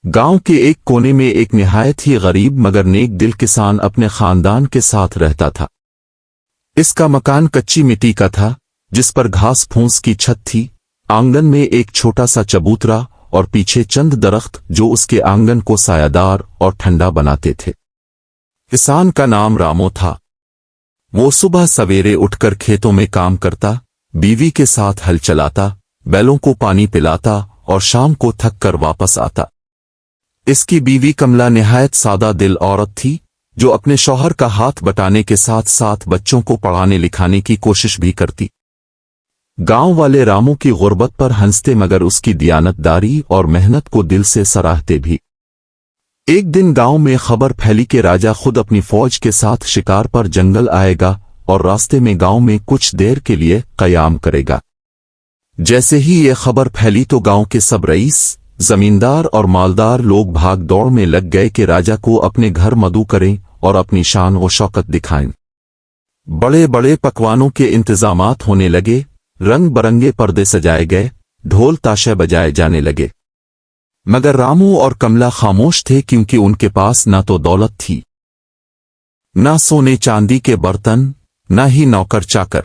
गांव के एक कोने में एक निहायत ही गरीब मगर नेक दिल किसान अपने खानदान के साथ रहता था। इसका मकान कच्ची मिट्टी का था, जिस पर घास फूस की छत थी। आंगन में एक छोटा सा चबूतरा और पीछे चंद दरख्त जो उसके आंगन को सायादार और ठंडा बनाते थे। किसान का नाम रामो था। वो सुबह सवेरे उठकर खेतों में काम करता, बीवी के साथ हल चलाता, बैलों को पानी पिलाता और शाम को थक कर वापस आता। इसकी बीवी कमला निहायत सादा दिल औरत थी, जो अपने शौहर का हाथ बटाने के साथ साथ बच्चों को पढ़ाने लिखाने की कोशिश भी करती। गांव वाले रामू की गुर्बत पर हंसते मगर उसकी दियानतदारी और मेहनत को दिल से सराहते भी। एक दिन गांव में खबर फैली कि राजा खुद अपनी फौज के साथ शिकार पर जंगल आएगा और रास्ते में गांव में कुछ देर के लिए कयाम करेगा। जैसे ही ये खबर फैली तो गांव के सब रईस, जमींदार और मालदार लोग भाग दौड़ में लग गए कि राजा को अपने घर मदऊ करें और अपनी शान व शौकत दिखाएं। बड़े बड़े पकवानों के इंतजामात होने लगे, रंग बरंगे पर्दे सजाए गए, ढोल ताशे बजाए जाने लगे। मगर रामू और कमला खामोश थे, क्योंकि उनके पास ना तो दौलत थी, ना सोने चांदी के बर्तन, ना ही नौकर चाकर।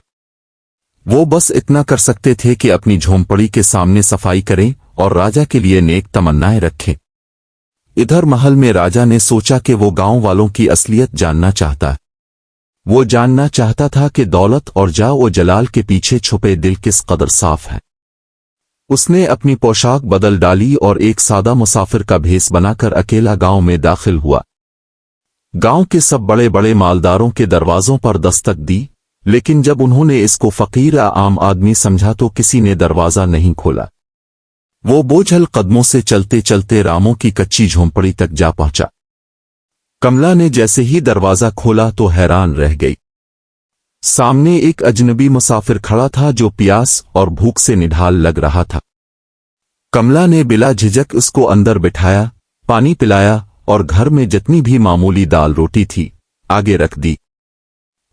वो बस इतना कर सकते थे कि अपनी झोंपड़ी के सामने सफाई करें और राजा के लिए नेक तमन्नाएं रखें। इधर महल में राजा ने सोचा कि वो गांव वालों की असलियत जानना चाहता है। वो जानना चाहता था कि दौलत और जाह व जलाल के पीछे छुपे दिल किस कदर साफ है। उसने अपनी पोशाक बदल डाली और एक सादा मुसाफिर का भेष बनाकर अकेला गांव में दाखिल हुआ। गांव के सब बड़े बड़े मालदारों के दरवाजों पर दस्तक दी, लेकिन जब उन्होंने इसको फकीर आम आदमी समझा तो किसी ने दरवाजा नहीं खोला। वो बोझल कदमों से चलते चलते रामू की कच्ची झोंपड़ी तक जा पहुंचा। कमला ने जैसे ही दरवाजा खोला तो हैरान रह गई। सामने एक अजनबी मुसाफिर खड़ा था जो प्यास और भूख से निढाल लग रहा था। कमला ने बिला झिझक उसको अंदर बिठाया, पानी पिलाया और घर में जितनी भी मामूली दाल रोटी थी आगे रख दी।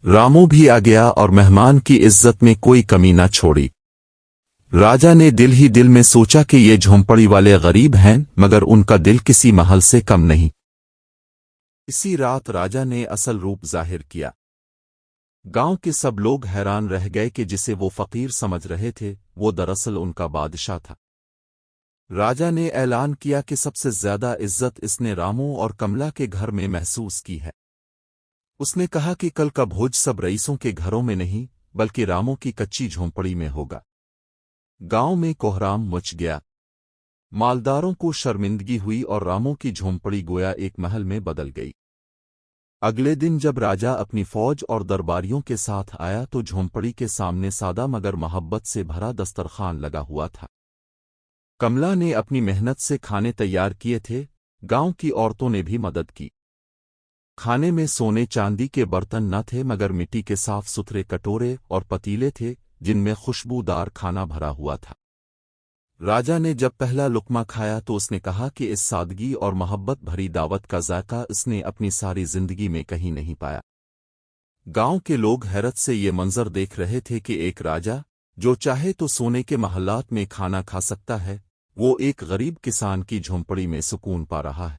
रामू भी आ गया और मेहमान की इज्जत में कोई कमी न छोड़ी। राजा ने दिल ही दिल में सोचा कि ये झोंपड़ी वाले गरीब हैं, मगर उनका दिल किसी महल से कम नहीं। इसी रात राजा ने असल रूप जाहिर किया। गांव के सब लोग हैरान रह गए कि जिसे वो फकीर समझ रहे थे वो दरअसल उनका बादशाह था। राजा ने ऐलान किया कि सबसे ज्यादा इज्जत इसने रामू और कमला के घर में महसूस की है। उसने कहा कि कल का भोज सब रईसों के घरों में नहीं बल्कि रामू की कच्ची झोंपड़ी में होगा। गांव में कोहराम मच गया। मालदारों को शर्मिंदगी हुई और रामू की झोंपड़ी गोया एक महल में बदल गई। अगले दिन जब राजा अपनी फौज और दरबारियों के साथ आया तो झोंपड़ी के सामने सादा मगर मोहब्बत से भरा दस्तरखान लगा हुआ था। कमला ने अपनी मेहनत से खाने तैयार किए थे, गांव की औरतों ने भी मदद की। खाने में सोने चांदी के बर्तन न थे मगर मिट्टी के साफ सुथरे कटोरे और पतीले थे जिनमें खुशबूदार खाना भरा हुआ था। राजा ने जब पहला लुकमा खाया तो उसने कहा कि इस सादगी और मोहब्बत भरी दावत का जायका उसने अपनी सारी जिंदगी में कहीं नहीं पाया। गांव के लोग हैरत से ये मंजर देख रहे थे कि एक राजा जो चाहे तो सोने के महलात में खाना खा सकता है, वो एक गरीब किसान की झोंपड़ी में सुकून पा रहा है।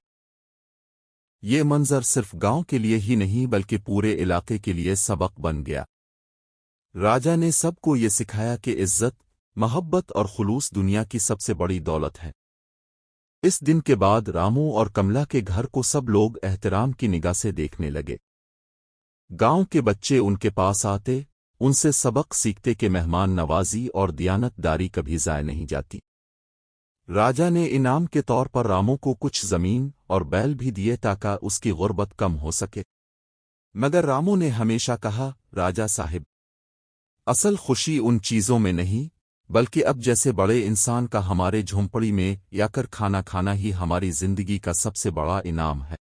ये मंजर सिर्फ गांव के लिए ही नहीं बल्कि पूरे इलाके के लिए सबक बन गया। राजा ने सबको ये सिखाया कि इज्जत, मोहब्बत और खुलूस दुनिया की सबसे बड़ी दौलत है। इस दिन के बाद रामू और कमला के घर को सब लोग एहतराम की निगाह से देखने लगे। गांव के बच्चे उनके पास आते, उनसे सबक सीखते कि मेहमान नवाजी और दियानतदारी कभी ज़ाय नहीं जाती। राजा ने इनाम के तौर पर रामू को कुछ जमीन और बैल भी दिए ताकि उसकी गुर्बत कम हो सके। मगर रामू ने हमेशा कहा, राजा साहिब, असल खुशी उन चीज़ों में नहीं बल्कि अब जैसे बड़े इंसान का हमारे झोंपड़ी में आकर खाना खाना ही हमारी जिंदगी का सबसे बड़ा इनाम है।